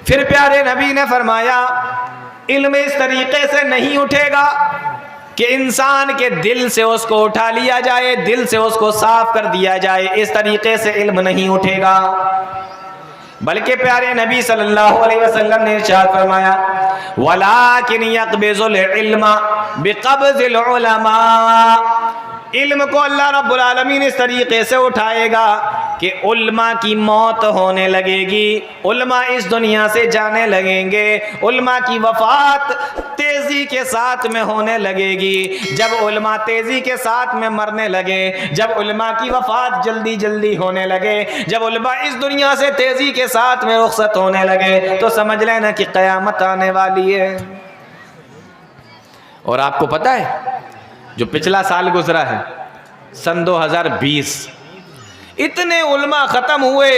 پھر پیارے نبی نے فرمایا علم اس طریقے سے نہیں اٹھے گا کہ انسان کے دل سے اس کو اٹھا لیا جائے، دل سے اس کو صاف کر دیا جائے، اس طریقے سے علم نہیں اٹھے گا، بلکہ پیارے نبی صلی اللہ علیہ وسلم نے ارشاد فرمایا وَلَٰكِنْ يَقْبِضُ الْعِلْمَ بِقَبْضِ الْعُلَمَاءِ، علم کو اللہ رب العالمین اس طریقے سے اٹھائے گا کہ علماء کی موت ہونے لگے گی، علماء اس دنیا سے جانے لگیں گے، علماء کی وفات تیزی کے ساتھ میں ہونے لگے گی۔ جب علماء تیزی کے ساتھ میں مرنے لگے، جب علماء کی وفات جلدی جلدی ہونے لگے، جب علماء اس دنیا سے تیزی کے ساتھ میں رخصت ہونے لگے، تو سمجھ لینا کہ قیامت آنے والی ہے۔ اور آپ کو پتہ ہے جو پچھلا سال گزرا ہے سن 2020، اتنے علماء ختم ہوئے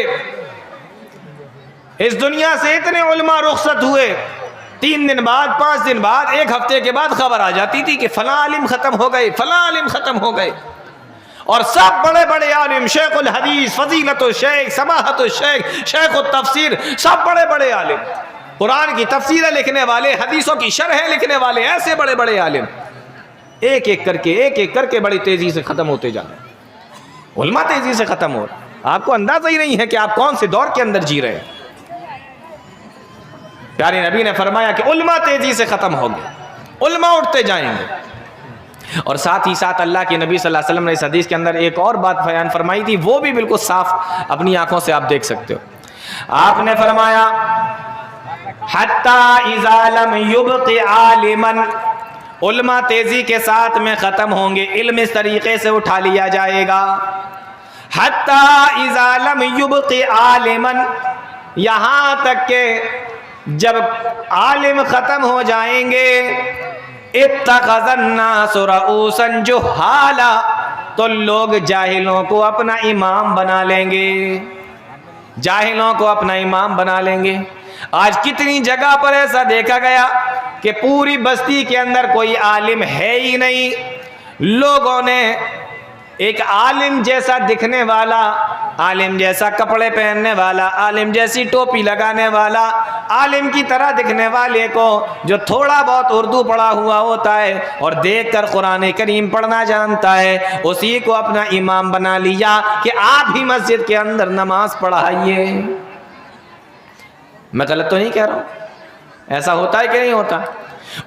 اس دنیا سے، اتنے علماء رخصت ہوئے، 3 دن بعد، 5 دن بعد، 1 ہفتے کے بعد خبر آ جاتی تھی کہ فلاں عالم ختم ہو گئے، فلاں عالم ختم ہو گئے، اور سب بڑے بڑے عالم، شیخ الحدیث، فضیلت الشیخ، سماحت الشیخ، شیخ التفسیر، سب بڑے بڑے عالم، قرآن کی تفسیریں لکھنے والے، حدیثوں کی شرحیں لکھنے والے، ایسے بڑے بڑے عالم ایک ایک کر کے بڑی تیزی سے ختم ہوتے جا رہے ہیں۔ علماء تیزی سے ختم ہو رہے ہیں، آپ کو اندازہ ہی نہیں ہے کہ آپ کون سے دور کے اندر جی رہے ہیں۔ پیارے نبی نے فرمایا کہ علماء تیزی سے ختم ہو گئے، علماء اٹھتے جائیں گے۔ اور ساتھ ہی ساتھ اللہ کے نبی صلی اللہ علیہ وسلم نے اس حدیث کے اندر ایک اور بات بیان فرمائی تھی، وہ بھی بالکل صاف اپنی آنکھوں سے آپ دیکھ سکتے ہو۔ آپ نے فرمایا حَتَّى إِذَا لَمْ يُبْقِ عَالِمًا، علماء تیزی کے ساتھ میں ختم ہوں گے، علم اس طریقے سے اٹھا لیا جائے گا۔ حَتَّى إِذَا لَمْ يُبْقِ عَالِمًا، یہاں تک کہ جب عالم ختم ہو جائیں گے، اتخذ الناس رؤوسا جہالا، تو لوگ جاہلوں کو اپنا امام بنا لیں گے، جاہلوں کو اپنا امام بنا لیں گے۔ آج کتنی جگہ پر ایسا دیکھا گیا کہ پوری بستی کے اندر کوئی عالم ہے ہی نہیں، لوگوں نے ایک عالم جیسا دکھنے والا، عالم جیسا کپڑے پہننے والا، عالم جیسی ٹوپی لگانے والا، عالم کی طرح دکھنے والے کو جو تھوڑا بہت اردو پڑھا ہوا ہوتا ہے اور دیکھ کر قرآن کریم پڑھنا جانتا ہے، اسی کو اپنا امام بنا لیا کہ آپ ہی مسجد کے اندر نماز پڑھائیے۔ میں غلط تو نہیں کہہ رہا ہوں، ایسا ہوتا ہے کہ نہیں ہوتا؟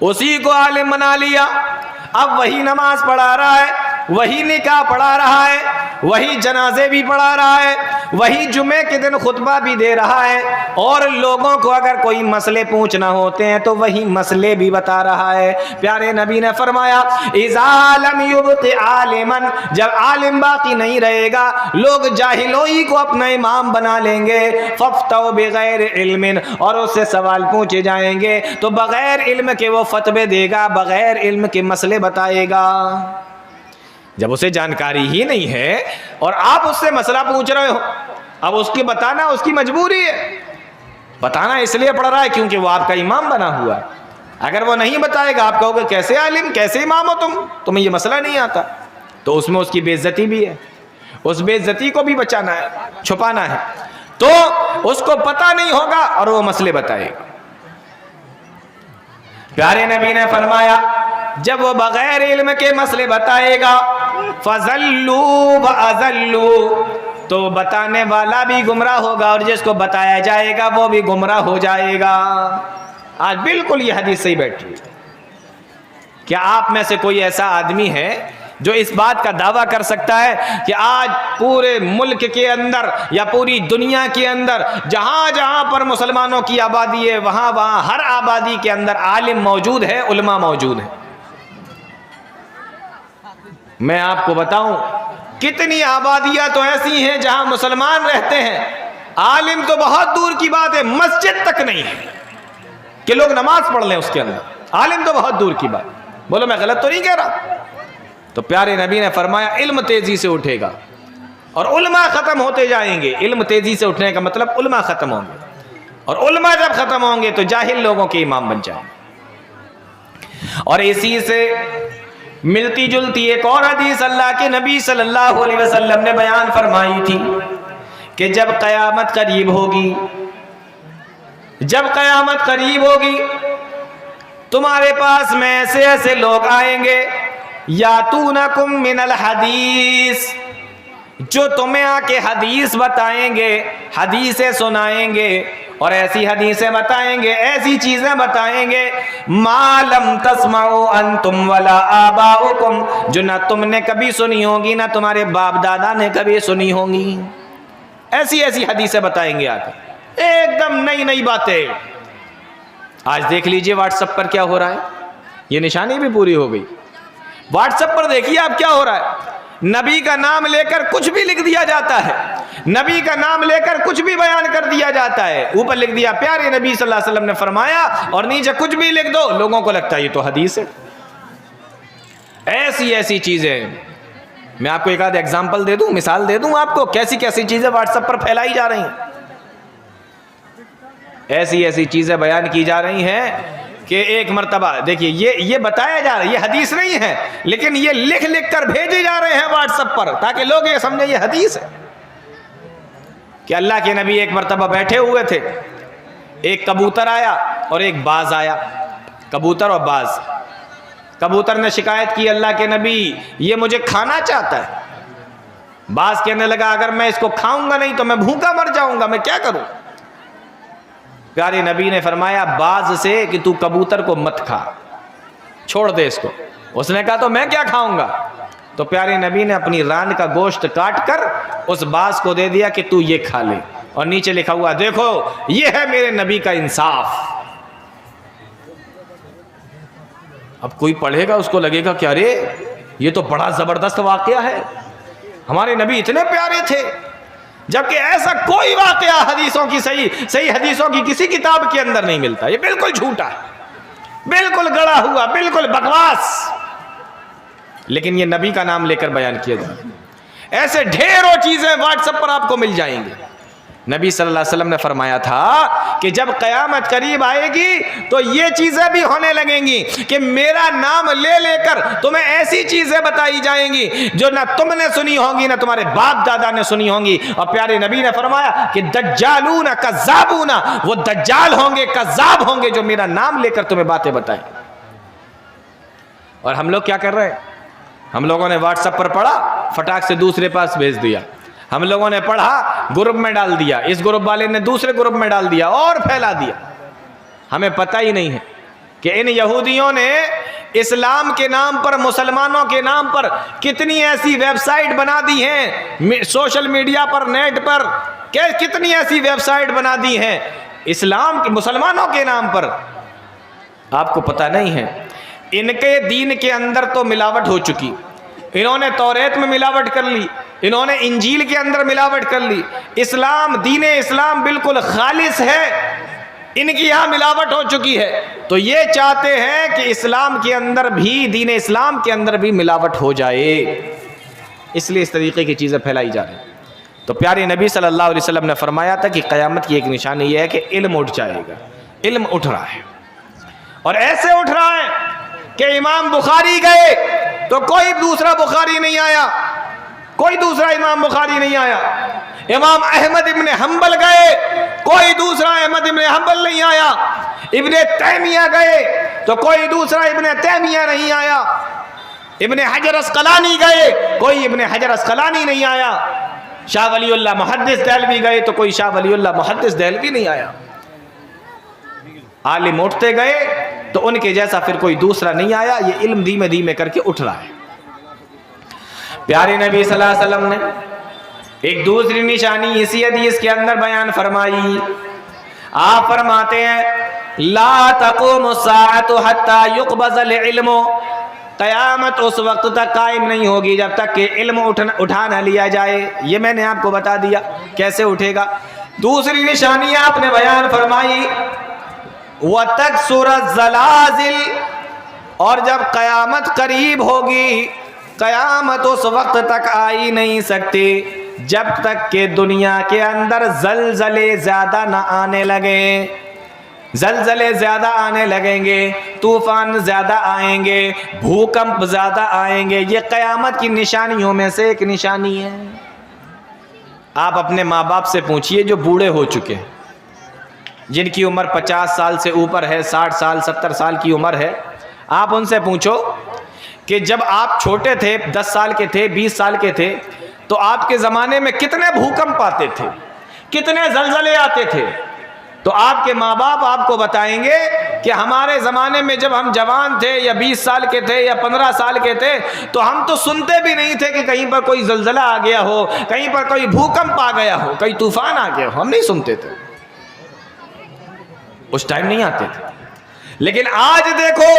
اسی کو عالم بنا لیا، اب وہی نماز پڑھا رہا ہے، وہی نکاح پڑھا رہا ہے، وہی جنازے بھی پڑھا رہا ہے، وہی جمعے کے دن خطبہ بھی دے رہا ہے، اور لوگوں کو اگر کوئی مسئلے پوچھنا ہوتے ہیں تو وہی مسئلے بھی بتا رہا ہے۔ پیارے نبی نے فرمایا اذا لم یبق عالما، جب عالم باقی نہیں رہے گا، لوگ جاہلوں ہی کو اپنا امام بنا لیں گے، فافتوا بغیر علم، اور اس سے سوال پوچھے جائیں گے تو بغیر علم کے وہ فتوے دے گا، بغیر علم کے مسئلے بتائے گا۔ جب اسے جانکاری ہی نہیں ہے اور آپ اس سے مسئلہ پوچھ رہے ہو، اب اس کی بتانا اس کی مجبوری ہے، بتانا اس لیے پڑ رہا ہے کیونکہ وہ آپ کا امام بنا ہوا ہے۔ اگر وہ نہیں بتائے گا، آپ کہو گے کیسے عالم، کیسے امام ہو تمہیں یہ مسئلہ نہیں آتا، تو اس میں اس کی بے عزتی بھی ہے، اس بے عزتی کو بھی بچانا ہے، چھپانا ہے، تو اس کو پتہ نہیں ہوگا اور وہ مسئلے بتائے گا۔ پیارے نبی نے فرمایا جب وہ بغیر علم کے مسئلے بتائے گا فَذَلُّوا وَأَذَلُّوا، تو بتانے والا بھی گمراہ ہوگا اور جس کو بتایا جائے گا وہ بھی گمراہ ہو جائے گا۔ آج بالکل یہ حدیث صحیح بیٹھ رہی ہے۔ کیا آپ میں سے کوئی ایسا آدمی ہے جو اس بات کا دعویٰ کر سکتا ہے کہ آج پورے ملک کے اندر یا پوری دنیا کے اندر جہاں جہاں پر مسلمانوں کی آبادی ہے، وہاں وہاں ہر آبادی کے اندر عالم موجود ہے، علماء موجود ہیں؟ میں آپ کو بتاؤں کتنی آبادیاں تو ایسی ہیں جہاں مسلمان رہتے ہیں، عالم تو بہت دور کی بات ہے، مسجد تک نہیں ہے کہ لوگ نماز پڑھ لیں اس کے اندر، عالم تو بہت دور کی بات۔ بولو میں غلط تو نہیں کہہ رہا؟ تو پیارے نبی نے فرمایا علم تیزی سے اٹھے گا اور علماء ختم ہوتے جائیں گے۔ علم تیزی سے اٹھنے کا مطلب علماء ختم ہوں گے، اور علماء جب ختم ہوں گے تو جاہل لوگوں کے امام بن جائیں گے۔ اور اسی سے ملتی جلتی ایک اور حدیث اللہ کے نبی صلی اللہ علیہ وسلم نے بیان فرمائی تھی کہ جب قیامت قریب ہوگی جب قیامت قریب ہوگی تمہارے پاس میں ایسے ایسے لوگ آئیں گے یاتونکم من الحدیث، جو تمہیں آ کے حدیث بتائیں گے، حدیثیں سنائیں گے، اور ایسی حدیثیں بتائیں گے، ایسی چیزیں بتائیں گے ما لم تسمعوا انتم ولا آباؤکم، جو نہ تم نے کبھی سنی ہوگی نہ تمہارے باپ دادا نے کبھی سنی ہوں گی۔ ایسی ایسی حدیثیں بتائیں گے آ کر، ایک دم نئی نئی باتیں۔ آج دیکھ لیجئے واٹس ایپ پر کیا ہو رہا ہے، یہ نشانی بھی پوری ہو گئی۔ واٹس ایپ پر دیکھیے آپ کیا ہو رہا ہے، نبی کا نام لے کر کچھ بھی لکھ دیا جاتا ہے، نبی کا نام لے کر کچھ بھی بیان کر دیا جاتا ہے، اوپر لکھ دیا پیارے نبی صلی اللہ علیہ وسلم نے فرمایا، اور نیچے کچھ بھی لکھ دو، لوگوں کو لگتا ہے یہ تو حدیث ہے۔ ایسی ایسی چیزیں، میں آپ کو ایک آدھ ایگزامپل دے دوں، مثال دے دوں آپ کو، کیسی کیسی چیزیں واٹس ایپ پر پھیلائی جا رہی ہیں۔ ایسی ایسی چیزیں بیان کی جا رہی ہیں کہ ایک مرتبہ دیکھیے یہ بتایا جا رہا ہے، یہ حدیث نہیں ہے، لیکن یہ لکھ لکھ کر بھیجے جا رہے ہیں واٹس ایپ پر تاکہ لوگ یہ سمجھیں یہ حدیث ہے کہ اللہ کے نبی ایک مرتبہ بیٹھے ہوئے تھے، ایک کبوتر آیا اور ایک باز آیا، کبوتر اور باز۔ کبوتر نے شکایت کی اللہ کے نبی یہ مجھے کھانا چاہتا ہے، باز کہنے لگا اگر میں اس کو کھاؤں گا نہیں تو میں بھوکا مر جاؤں گا، میں کیا کروں؟ پیارے نبی نے فرمایا باز سے کہ تو کبوتر کو مت کھا، چھوڑ دے اس کو۔ اس نے کہا تو میں کیا کھاؤں گا؟ تو پیارے نبی نے اپنی ران کا گوشت کاٹ کر اس باز کو دے دیا کہ تو یہ کھا لے، اور نیچے لکھا ہوا دیکھو یہ ہے میرے نبی کا انصاف۔ اب کوئی پڑھے گا اس کو لگے گا کہ ارے یہ تو بڑا زبردست واقعہ ہے، ہمارے نبی اتنے پیارے تھے، جبکہ ایسا کوئی واقعہ حدیثوں کی صحیح حدیثوں کی کسی کتاب کے اندر نہیں ملتا۔ یہ بالکل جھوٹا ہے، بالکل گڑا ہوا، بالکل بکواس، لیکن یہ نبی کا نام لے کر بیان کیا جائے۔ ایسے ڈھیروں چیزیں واٹس ایپ پر آپ کو مل جائیں گے۔ نبی صلی اللہ علیہ وسلم نے فرمایا تھا کہ جب قیامت قریب آئے گی تو یہ چیزیں بھی ہونے لگیں گی کہ میرا نام لے لے کر تمہیں ایسی چیزیں بتائی جائیں گی جو نہ تم نے سنی ہوں گی نہ تمہارے باپ دادا نے سنی ہوں گی۔ اور پیارے نبی نے فرمایا کہ دجالون کذابون، وہ دجال ہوں گے، کذاب ہوں گے جو میرا نام لے کر تمہیں باتیں بتائیں۔ اور ہم لوگ کیا کر رہے ہیں؟ ہم لوگوں نے واٹس ایپ پر پڑھا، فٹاک سے دوسرے پاس بھیج دیا، ہم لوگوں نے پڑھا گروپ میں ڈال دیا، اس گروپ والے نے دوسرے گروپ میں ڈال دیا اور پھیلا دیا۔ ہمیں پتہ ہی نہیں ہے کہ ان یہودیوں نے اسلام کے نام پر، مسلمانوں کے نام پر کتنی ایسی ویب سائٹ بنا دی ہیں، سوشل میڈیا پر، نیٹ پر کتنی ایسی ویب سائٹ بنا دی ہیں اسلام کے، مسلمانوں کے نام پر۔ آپ کو پتہ نہیں ہے ان کے دین کے اندر تو ملاوٹ ہو چکی، انہوں نے توریت میں ملاوٹ کر لی، انہوں نے انجیل کے اندر ملاوٹ کر لی، اسلام، دین اسلام بالکل خالص ہے، ان کی یہاں ملاوٹ ہو چکی ہے، تو یہ چاہتے ہیں کہ اسلام کے اندر بھی، دین اسلام کے اندر بھی ملاوٹ ہو جائے، اس لیے اس طریقے کی چیزیں پھیلائی جا رہی ہیں۔ تو پیارے نبی صلی اللہ علیہ وسلم نے فرمایا تھا کہ قیامت کی ایک نشانی یہ ہے کہ علم اٹھ جائے گا، علم اٹھ رہا ہے، اور ایسے اٹھ رہا ہے کہ امام بخاری گئے تو کوئی دوسرا بخاری نہیں آیا، کوئی دوسرا امام بخاری نہیں آیا، امام احمد ابن حنبل گئے کوئی دوسرا احمد ابن حنبل نہیں آیا، ابن تیمیہ گئے تو کوئی دوسرا ابن تیمیہ نہیں آیا، ابن حجر اسقلانی گئے کوئی ابن حجر اسقلانی نہیں آیا، شاہ ولی اللہ محدث دہلوی گئے تو کوئی شاہ ولی اللہ محدث دہلوی نہیں آیا۔ عالم اٹھتے گئے تو ان کے جیسا پھر کوئی دوسرا نہیں آیا، یہ علم دھیمے دھیمے کر کے اٹھ رہا ہے۔ پیارے نبی صلی اللہ علیہ وسلم نے ایک دوسری نشانی اسی حدیث کے اندر بیان فرمائی، آپ فرماتے ہیں لا تقوم الساعة حتى يقبض العلم، قیامت اس وقت تک قائم نہیں ہوگی جب تک کہ علم اٹھا نہ لیا جائے۔ یہ میں نے آپ کو بتا دیا کیسے اٹھے گا۔ دوسری نشانی آپ نے بیان فرمائی وَتَكْسُرَ الزَّلَازِلِ، اور جب قیامت قریب ہوگی، قیامت اس وقت تک آ ہی نہیں سکتی جب تک کہ دنیا کے اندر زلزلے زیادہ نہ آنے لگیں، زلزلے زیادہ آنے لگیں گے، طوفان زیادہ آئیں گے، بھوکمپ زیادہ آئیں گے، یہ قیامت کی نشانیوں میں سے ایک نشانی ہے۔ آپ اپنے ماں باپ سے پوچھئے جو بوڑھے ہو چکے ہیں، جن کی عمر 50 سال سے اوپر ہے، 60 سال 70 سال کی عمر ہے، آپ ان سے پوچھو کہ جب آپ چھوٹے تھے، 10 سال کے تھے، 20 سال کے تھے، تو آپ کے زمانے میں کتنے بھوکمپ آتے تھے، کتنے زلزلے آتے تھے؟ تو آپ کے ماں باپ آپ کو بتائیں گے کہ ہمارے زمانے میں جب ہم جوان تھے یا 20 سال کے تھے یا 15 سال کے تھے تو ہم تو سنتے بھی نہیں تھے کہ کہیں پر کوئی زلزلہ آ گیا ہو، کہیں پر کوئی بھوکمپ آ گیا ہو، کوئی طوفان آ گیا ہو، ہم نہیں سنتے تھے، اس ٹائم نہیں آتے تھے۔ لیکن آج دیکھو،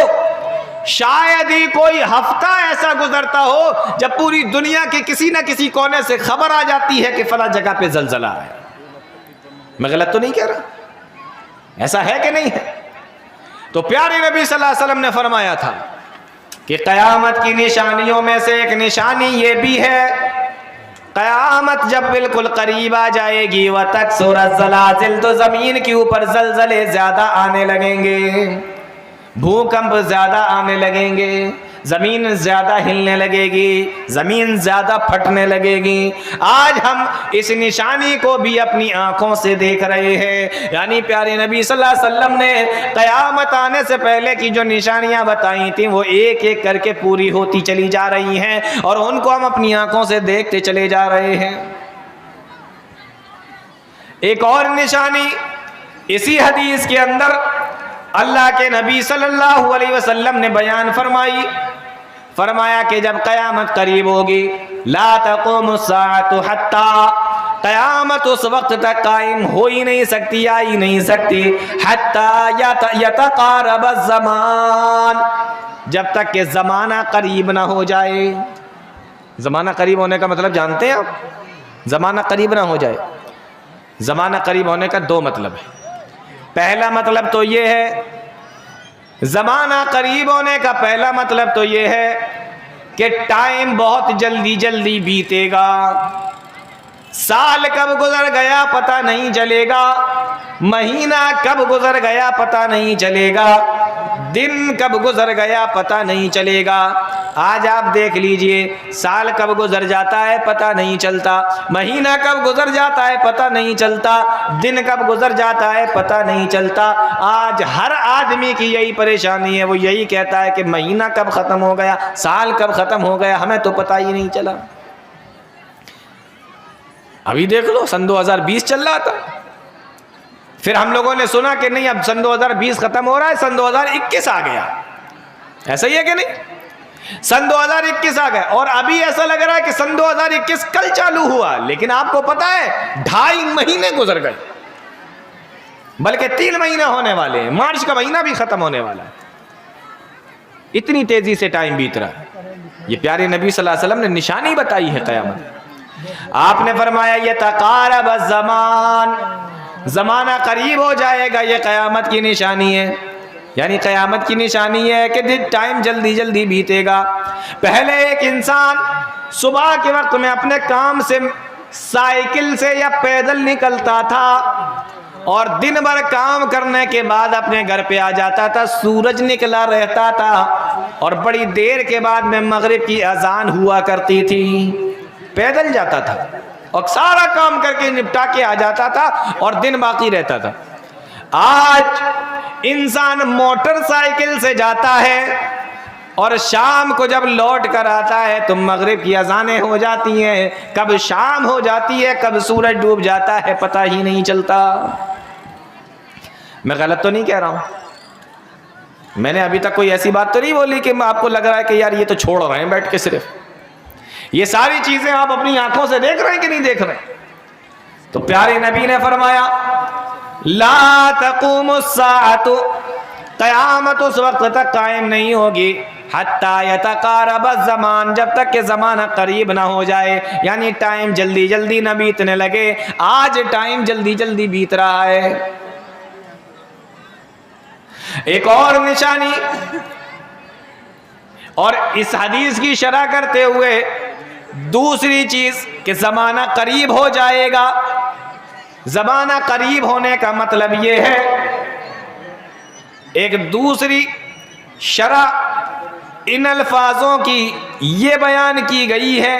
شاید ہی کوئی ہفتہ ایسا گزرتا ہو جب پوری دنیا کے کسی نہ کسی کونے سے خبر آ جاتی ہے کہ فلاں جگہ پہ زلزلہ ہے۔ میں غلط تو نہیں کہہ رہا؟ ایسا ہے کہ نہیں ہے؟ تو پیارے نبی صلی اللہ علیہ وسلم نے فرمایا تھا کہ قیامت کی نشانیوں میں سے ایک نشانی یہ بھی ہے، قیامت جب بالکل قریب آ جائے گی وَتَكْسُرَ الزَّلَازِلُ، تو زمین کے اوپر زلزلے زیادہ آنے لگیں گے، بھوکمپ زیادہ آنے لگیں گے، زمین زیادہ ہلنے لگے گی، زمین زیادہ پھٹنے لگے گی۔ آج ہم اس نشانی کو بھی اپنی آنکھوں سے دیکھ رہے ہیں، یعنی پیارے نبی صلی اللہ علیہ وسلم نے قیامت آنے سے پہلے کی جو نشانیاں بتائی تھیں وہ ایک ایک کر کے پوری ہوتی چلی جا رہی ہیں، اور ان کو ہم اپنی آنکھوں سے دیکھتے چلے جا رہے ہیں۔ ایک اور نشانی اسی حدیث کے اندر اللہ کے نبی صلی اللہ علیہ وسلم نے بیان فرمائی، فرمایا کہ جب قیامت قریب ہوگی، لا تقوم الساعة حتی، قیامت اس وقت تک قائم ہو ہی نہیں سکتی، آ ہی نہیں سکتی، حتی یتقارب الزمان، جب تک کہ زمانہ قریب نہ ہو جائے۔ زمانہ قریب ہونے کا مطلب جانتے ہیں آپ؟ زمانہ قریب نہ ہو جائے، زمانہ قریب ہونے کا دو مطلب ہے۔ پہلا مطلب تو یہ ہے، زمانہ قریب ہونے کا پہلا مطلب تو یہ ہے کہ ٹائم بہت جلدی جلدی بیتے گا، سال کب گزر گیا پتہ نہیں چلے گا، مہینہ کب گزر گیا پتہ نہیں چلے گا، دن کب گزر گیا پتہ نہیں چلے گا۔ آج آپ دیکھ لیجئے، سال کب گزر جاتا ہے پتہ نہیں چلتا، مہینہ کب گزر جاتا ہے پتہ نہیں چلتا، دن کب گزر جاتا ہے پتہ نہیں چلتا۔ آج ہر آدمی کی یہی پریشانی ہے، وہ یہی کہتا ہے کہ مہینہ کب ختم ہو گیا، سال کب ختم ہو گیا، ہمیں تو پتہ ہی نہیں چلا۔ ابھی دیکھ لو، سن 2020 چل رہا تھا، پھر ہم لوگوں نے سنا کہ نہیں اب سن 2020 ختم ہو رہا ہے، سن 2021 آ گیا، ایسا ہی ہے کہ نہیں؟ سن 2021 آ گیا، اور ابھی ایسا لگ رہا ہے کہ سن 2021 کل چالو ہوا، لیکن آپ کو پتا ہے 2.5 مہینے گزر گئے، بلکہ 3 مہینے ہونے والے ہیں، مارچ کا مہینہ بھی ختم ہونے والا ہے، اتنی تیزی سے ٹائم بیت رہا ہے۔ یہ پیارے نبی صلی اللہ علیہ وسلم نے نشانی بتائی ہے قیامت۔ آپ نے فرمایا یتقارب الزمان، زمانہ قریب ہو جائے گا، یہ قیامت کی نشانی ہے، یعنی قیامت کی نشانی ہے کہ ٹائم جلدی جلدی بیتے گا۔ پہلے ایک انسان صبح کے وقت میں اپنے کام سے سائیکل سے یا پیدل نکلتا تھا، اور دن بھر کام کرنے کے بعد اپنے گھر پہ آ جاتا تھا، سورج نکلا رہتا تھا، اور بڑی دیر کے بعد میں مغرب کی اذان ہوا کرتی تھی، پیدل جاتا تھا اور سارا کام کر کے نپٹا کے آ جاتا تھا، اور دن باقی رہتا تھا۔ آج انسان موٹر سائیکل سے جاتا ہے، اور شام کو جب لوٹ کر آتا ہے تو مغرب کی اذانیں ہو جاتی ہیں، کب شام ہو جاتی ہے، کب سورج ڈوب جاتا ہے، پتہ ہی نہیں چلتا۔ میں غلط تو نہیں کہہ رہا ہوں؟ میں نے ابھی تک کوئی ایسی بات تو نہیں بولی کہ آپ کو لگ رہا ہے کہ یار یہ تو چھوڑ رہے ہیں بیٹھ کے، صرف یہ ساری چیزیں آپ اپنی آنکھوں سے دیکھ رہے ہیں کہ نہیں دیکھ رہے؟ تو پیارے نبی نے فرمایا لا تقوم الساعۃ، قیامت اس وقت تک قائم نہیں ہوگی حتی یتقارب الزمان، جب تک کہ زمانہ قریب نہ ہو جائے، یعنی ٹائم جلدی جلدی نہ بیتنے لگے۔ آج ٹائم جلدی جلدی بیت رہا ہے۔ ایک اور نشانی، اور اس حدیث کی شرح کرتے ہوئے دوسری چیز کہ زمانہ قریب ہو جائے گا، زمانہ قریب ہونے کا مطلب یہ ہے، ایک دوسری شرح ان الفاظوں کی یہ بیان کی گئی ہے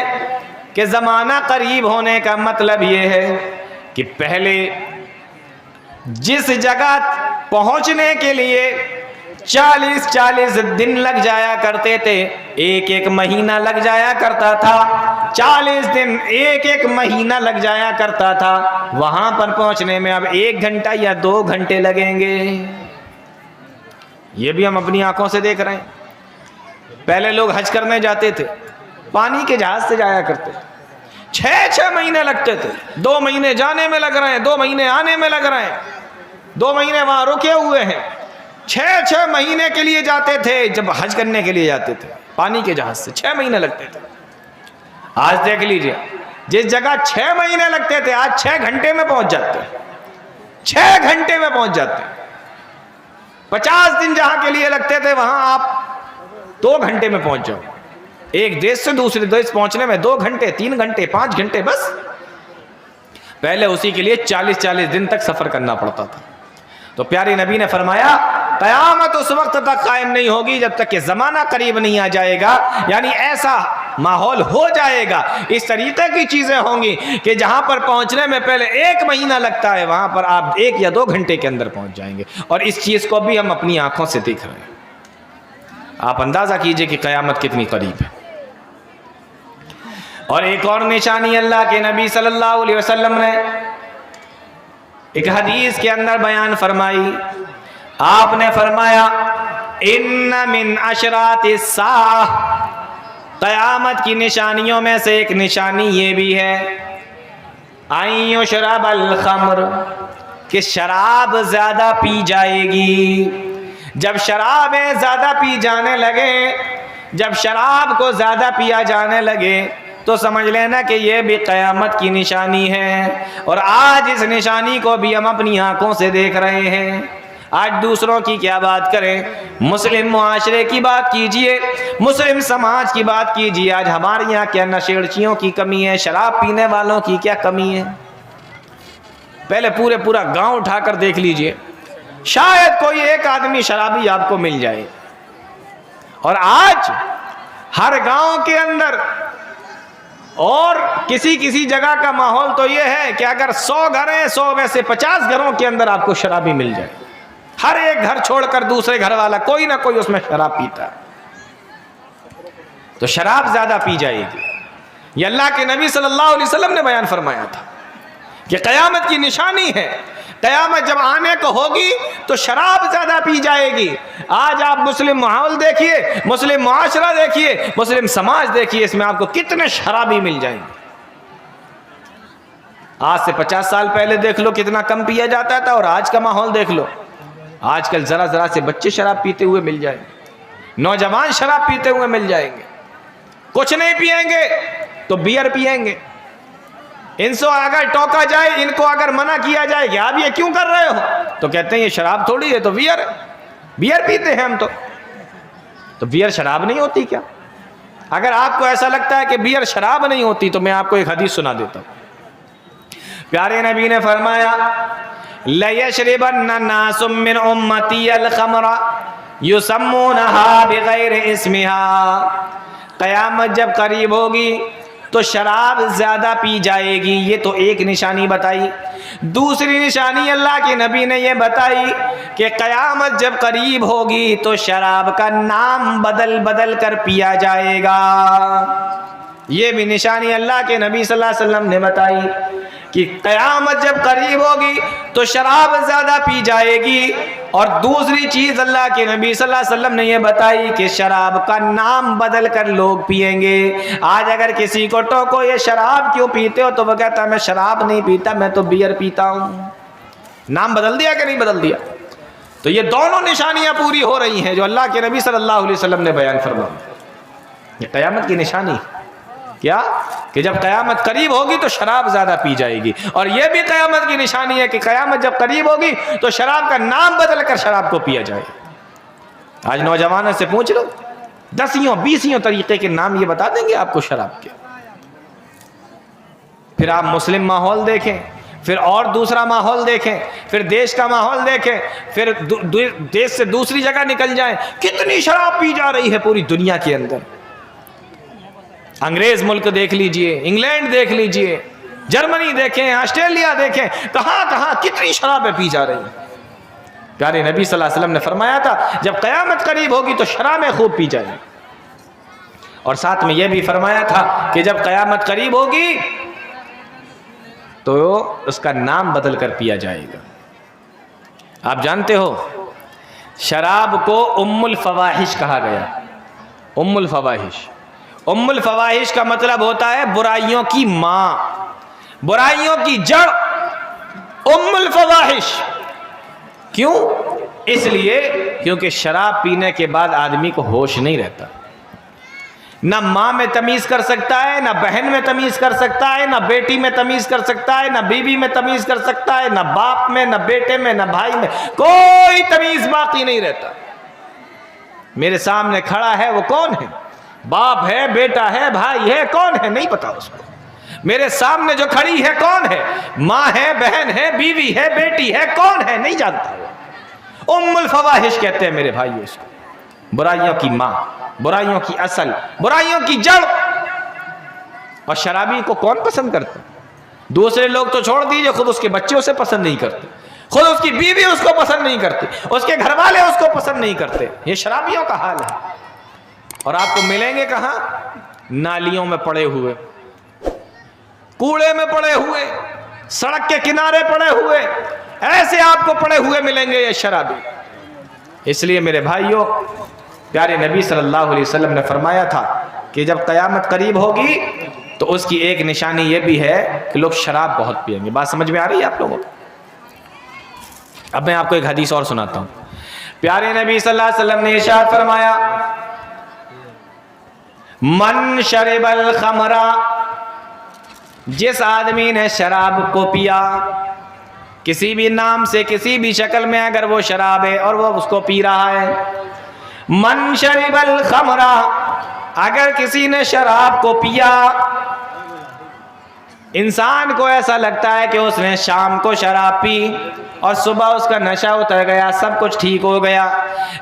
کہ زمانہ قریب ہونے کا مطلب یہ ہے کہ پہلے جس جگہ پہنچنے کے لیے 40 دن لگ جایا کرتے تھے، ایک مہینہ لگ جایا کرتا تھا، 40 دن ایک مہینہ لگ جایا کرتا تھا، وہاں پر پہنچنے میں اب 1 گھنٹہ یا 2 گھنٹے لگیں گے۔ یہ بھی ہم اپنی آنکھوں سے دیکھ رہے ہیں۔ پہلے لوگ حج کرنے جاتے تھے، پانی کے جہاز سے جایا کرتے تھے، 6 مہینے لگتے تھے، 2 مہینے جانے میں لگ رہے ہیں، 2 مہینے آنے میں لگ رہے ہیں، 2 مہینے وہاں رکے ہوئے ہیں، 6 مہینے کے لیے جاتے تھے۔ جب حج کرنے کے لیے جاتے تھے پانی کے جہاز سے 6 مہینے لگتے تھے۔ آج دیکھ لیجئے، جس جگہ 6 مہینے لگتے تھے آج 6 گھنٹے میں پہنچ جاتے ہیں، 6 گھنٹے میں پہنچ جاتے ہیں۔ 50 دن جہاں کے لیے لگتے تھے وہاں آپ 2 گھنٹے میں پہنچ جاؤ۔ ایک دیش سے دوسرے دیش پہنچنے میں 2 گھنٹے، 3 گھنٹے، 5 گھنٹے بس۔ پہلے اسی کے لیے 40 دن تک سفر کرنا پڑتا تھا۔ تو پیارے نبی نے فرمایا قیامت اس وقت تک قائم نہیں ہوگی جب تک کہ زمانہ قریب نہیں آ جائے گا، یعنی ایسا ماحول ہو جائے گا، اس طریقے کی چیزیں ہوں گی کہ جہاں پر پہنچنے میں پہلے 1 مہینہ لگتا ہے وہاں پر آپ 1 یا 2 گھنٹے کے اندر پہنچ جائیں گے۔ اور اس چیز کو بھی ہم اپنی آنکھوں سے دیکھ رہے ہیں۔ آپ اندازہ کیجئے کہ قیامت کتنی قریب ہے۔ اور ایک اور نشانی اللہ کے نبی صلی اللہ علیہ وسلم نے ایک حدیث کے اندر بیان فرمائی۔ آپ نے فرمایا ان من اشراط الساعہ، قیامت کی نشانیوں میں سے ایک نشانی یہ بھی ہے ان یشرب الخمر، کہ شراب زیادہ پی جائے گی۔ جب شرابیں زیادہ پی جانے لگے، جب شراب کو زیادہ پیا جانے لگے تو سمجھ لینا کہ یہ بھی قیامت کی نشانی ہے۔ اور آج اس نشانی کو بھی ہم اپنی آنکھوں سے دیکھ رہے ہیں۔ آج دوسروں کی کیا بات کریں، مسلم معاشرے کی بات کیجئے، مسلم سماج کی بات کیجئے، آج ہمارے یہاں کیا نشیڑچیوں کی کمی ہے، شراب پینے والوں کی کیا کمی ہے۔ پہلے پورا گاؤں اٹھا کر دیکھ لیجئے، شاید کوئی ایک آدمی شرابی آپ کو مل جائے۔ اور آج ہر گاؤں کے اندر اور کسی جگہ کا ماحول تو یہ ہے کہ اگر 100 گھر ہیں، 100 میں سے 50 گھروں کے اندر آپ کو شرابی مل جائے۔ ہر ایک گھر چھوڑ کر دوسرے گھر والا کوئی نہ کوئی اس میں شراب پیتا ہے۔ تو شراب زیادہ پی جائے گی، یہ اللہ کے نبی صلی اللہ علیہ وسلم نے بیان فرمایا تھا کہ قیامت کی نشانی ہے۔ قیامت جب آنے کو ہوگی تو شراب زیادہ پی جائے گی۔ آج آپ مسلم ماحول دیکھیے، مسلم معاشرہ دیکھیے، مسلم سماج دیکھیے، اس میں آپ کو کتنے شرابی مل جائیں گے۔ آج سے 50 سال پہلے دیکھ لو کتنا کم پیا جاتا تھا، اور آج کا ماحول دیکھ لو، آج کل ذرا سے بچے شراب پیتے ہوئے مل جائیں گے، نوجوان شراب پیتے ہوئے مل جائیں گے۔ کچھ نہیں پیئیں گے تو بیئر پیئیں گے۔ ان سے اگر ٹوکا جائے، ان کو اگر منع کیا جائے کہ آپ یہ کیوں کر رہے ہو، تو کہتے ہیں یہ شراب تھوڑی ہے، تو بیئر پیتے ہیں ہم تو بیئر شراب نہیں ہوتی کیا؟ اگر آپ کو ایسا لگتا ہے کہ بیئر شراب نہیں ہوتی تو میں آپ کو ایک حدیث سنا دیتا ہوں۔ پیارے نبی نے فرمایا لَيَشْرِبَنَّ النَّاسُ مِنْ أُمَّتِيَ الْخَمْرَ يُسَمُّونَهَا بِغَيْرِ اسْمِهَا، قیامت جب قریب ہوگی تو شراب زیادہ پی جائے گی۔ یہ تو ایک نشانی بتائی۔ دوسری نشانی اللہ کے نبی نے یہ بتائی کہ قیامت جب قریب ہوگی تو شراب کا نام بدل کر پیا جائے گا۔ یہ بھی نشانی اللہ کے نبی صلی اللہ علیہ وسلم نے بتائی کہ قیامت جب قریب ہوگی تو شراب زیادہ پی جائے گی۔ اور دوسری چیز اللہ کے نبی صلی اللہ علیہ وسلم نے یہ بتائی کہ شراب کا نام بدل کر لوگ پئیں گے۔ آج اگر کسی کو ٹوکو یہ شراب کیوں پیتے ہو تو وہ کہتا ہے میں شراب نہیں پیتا، میں تو بیئر پیتا ہوں۔ نام بدل دیا کہ نہیں بدل دیا؟ تو یہ دونوں نشانیاں پوری ہو رہی ہیں جو اللہ کے نبی صلی اللہ علیہ وسلم نے بیان فرمائی۔ یہ قیامت کی نشانی کیا کہ جب قیامت قریب ہوگی تو شراب زیادہ پی جائے گی۔ اور یہ بھی قیامت کی نشانی ہے کہ قیامت جب قریب ہوگی تو شراب کا نام بدل کر شراب کو پیا جائے۔ آج نوجوانوں سے پوچھ لو، 10-20 طریقے کے نام یہ بتا دیں گے آپ کو شراب کے۔ پھر آپ مسلم ماحول دیکھیں، پھر اور دوسرا ماحول دیکھیں، پھر دیش کا ماحول دیکھیں، پھر دیش سے دوسری جگہ نکل جائیں، کتنی شراب پی جا رہی ہے پوری دنیا کے اندر۔ انگریز ملک دیکھ لیجئے، انگلینڈ دیکھ لیجئے، جرمنی دیکھیں, آسٹریلیا دیکھیں, کہاں کہاں کتنی شرابیں پی جا رہی ہیں. پیارے نبی صلی اللہ علیہ وسلم نے فرمایا تھا جب قیامت قریب ہوگی تو شرابیں خوب پی جائیں. اور ساتھ میں یہ بھی فرمایا تھا کہ جب قیامت قریب ہوگی تو اس کا نام بدل کر پیا جائے گا. آپ جانتے ہو شراب کو ام الفواحش کہا گیا. ام الفواحش, ام الفواحش کا مطلب ہوتا ہے برائیوں کی ماں, برائیوں کی جڑ. ام الفواحش کیوں؟ اس لیے کیونکہ شراب پینے کے بعد آدمی کو ہوش نہیں رہتا. نہ ماں میں تمیز کر سکتا ہے, نہ بہن میں تمیز کر سکتا ہے, نہ بیٹی میں تمیز کر سکتا ہے, نہ بیوی میں تمیز کر سکتا ہے, نہ باپ میں, نہ بیٹے میں, نہ بھائی میں, کوئی تمیز باقی نہیں رہتا. میرے سامنے کھڑا ہے وہ کون ہے؟ باپ ہے, بیٹا ہے, بھائی ہے, کون ہے نہیں پتا اس کو. میرے سامنے جو کھڑی ہے کون ہے؟ ماں ہے, بہن ہے, بیوی ہے, بیٹی ہے, کون ہے نہیں جانتا. ام الفواحش کہتے ہیں میرے بھائیو اس کو. برائیوں کی ماں, برائیوں کی اصل, برائیوں کی جڑ. اور شرابی کو کون پسند کرتا؟ دوسرے لوگ تو چھوڑ دیجئے, خود اس کے بچے اسے پسند نہیں کرتے, خود اس کی بیوی اس کو پسند نہیں کرتی, اس کے گھر والے اس کو پسند نہیں کرتے. یہ شرابیوں کا حال ہے. اور آپ کو ملیں گے کہاں؟ نالیوں میں پڑے ہوئے, کوڑے میں پڑے ہوئے, سڑک کے کنارے پڑے ہوئے, ایسے آپ کو پڑے ہوئے ملیں گے یہ شرابی. اس لیے میرے بھائیوں, پیارے نبی صلی اللہ علیہ وسلم نے فرمایا تھا کہ جب قیامت قریب ہوگی تو اس کی ایک نشانی یہ بھی ہے کہ لوگ شراب بہت پئیں گے. بات سمجھ میں آ رہی ہے آپ لوگوں کو؟ اب میں آپ کو ایک حدیث اور سناتا ہوں. پیارے نبی صلی اللہ علیہ وسلم نے ارشاد فرمایا من شرب الخمر, جس آدمی نے شراب کو پیا, کسی بھی نام سے کسی بھی شکل میں اگر وہ شراب ہے اور وہ اس کو پی رہا ہے. من شرب الخمر, اگر کسی نے شراب کو پیا, انسان کو ایسا لگتا ہے کہ اس نے شام کو شراب پی اور صبح اس کا نشہ اتر گیا, سب کچھ ٹھیک ہو گیا.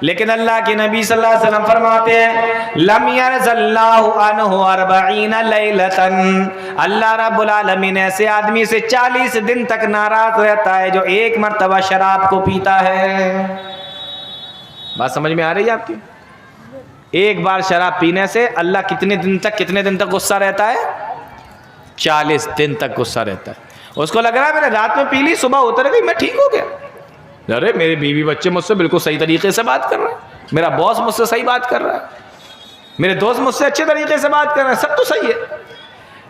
لیکن اللہ کے نبی صلی اللہ علیہ وسلم فرماتے ہیں لم يرض اللہ عنہ 40 لیلۃ, اللہ رب العالمین ایسے آدمی سے 40 دن تک ناراض رہتا ہے جو ایک مرتبہ شراب کو پیتا ہے. بات سمجھ میں آ رہی ہے آپ کی؟ ایک بار شراب پینے سے اللہ کتنے دن تک غصہ رہتا ہے؟ 40 دن تک غصہ رہتا ہے. اس کو لگ رہا ہے میں نے رات میں پی لی, صبح اتر گئی, میں ٹھیک ہو گیا. ارے میری بیوی بچے مجھ سے بالکل صحیح طریقے سے بات کر رہے ہیں, میرا باس مجھ سے صحیح بات کر رہا ہے, میرے دوست مجھ سے اچھے طریقے سے بات کر رہے ہیں, سب تو صحیح ہے.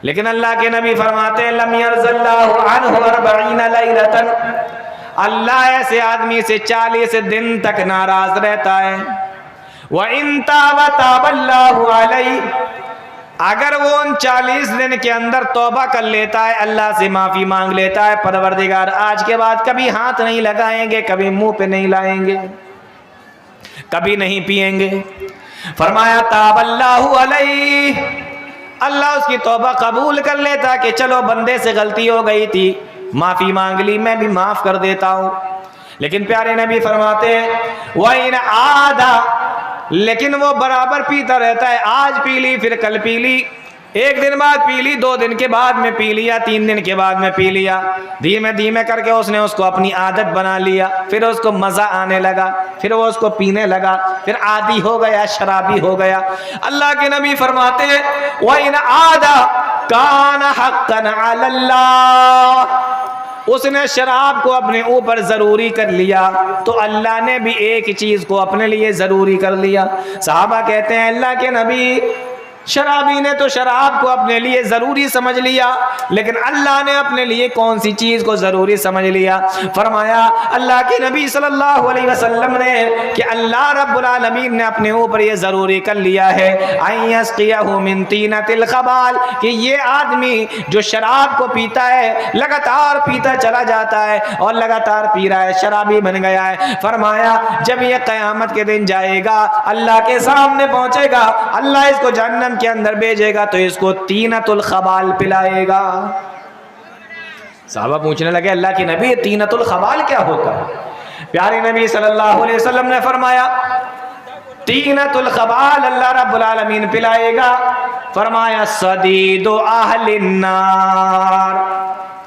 لیکن اللہ کے نبی فرماتے ہیں لم يرض اللہ عنہ 40 لیلۃ, اللہ ایسے آدمی سے 40 دن تک ناراض رہتا ہے. وَإِن تَابَ تَابَ اللَّهُ عَلَيْهِ, اگر وہ ان 40 دن کے اندر توبہ کر لیتا ہے, اللہ سے معافی مانگ لیتا ہے, پروردگار آج کے بعد کبھی ہاتھ نہیں لگائیں گے, کبھی منہ پہ نہیں لائیں گے, کبھی نہیں پیئیں گے. فرمایا تاب اللہ علیہ, اللہ اس کی توبہ قبول کر لیتا کہ چلو بندے سے غلطی ہو گئی تھی, معافی مانگ لی, میں بھی معاف کر دیتا ہوں. لیکن پیارے نبی فرماتے ہیں وَإِنْ عَادَ, لیکن وہ برابر پیتا رہتا ہے, آج پی لی پھر کل پی لی, ایک دن بعد پی لی, 2 دن کے بعد میں پی لیا, 3 دن کے بعد میں پی لیا, دھیمے دھیمے کر کے اس نے اس کو اپنی عادت بنا لیا, پھر اس کو مزہ آنے لگا, پھر وہ اس کو پینے لگا, پھر عادی ہو گیا, شرابی ہو گیا. اللہ کے نبی فرماتے ہیں وَإِنْ عَادَ كَانَ حَقًّا عَلَى اللَّهِ, اس نے شراب کو اپنے اوپر ضروری کر لیا تو اللہ نے بھی ایک چیز کو اپنے لیے ضروری کر لیا. صحابہ کہتے ہیں اللہ کے نبی, شرابی نے تو شراب کو اپنے لیے ضروری سمجھ لیا, لیکن اللہ نے اپنے لیے کون سی چیز کو ضروری سمجھ لیا؟ فرمایا اللہ کے نبی صلی اللہ علیہ وسلم نے کہ اللہ رب العالمین نے اپنے اوپر یہ ضروری کر لیا ہے ان یسقیہ من طینۃ الخبال, کہ یہ آدمی جو شراب کو پیتا ہے, لگاتار پیتا چلا جاتا ہے اور لگاتار پی رہا ہے, شرابی بن گیا ہے. فرمایا جب یہ قیامت کے دن جائے گا, اللہ کے سامنے پہنچے گا, اللہ اس کو جہنم کے اندر بھیجے گا تو اس کو طینۃ الخبال پلائے گا. صحابہ پوچھنے لگے اللہ کے نبی طینۃ الخبال کیا ہوتا ہے؟ پیارے نبی صلی اللہ علیہ وسلم نے فرمایا طینۃ الخبال اللہ رب العالمین پلائے گا. فرمایا صدید اہل النار,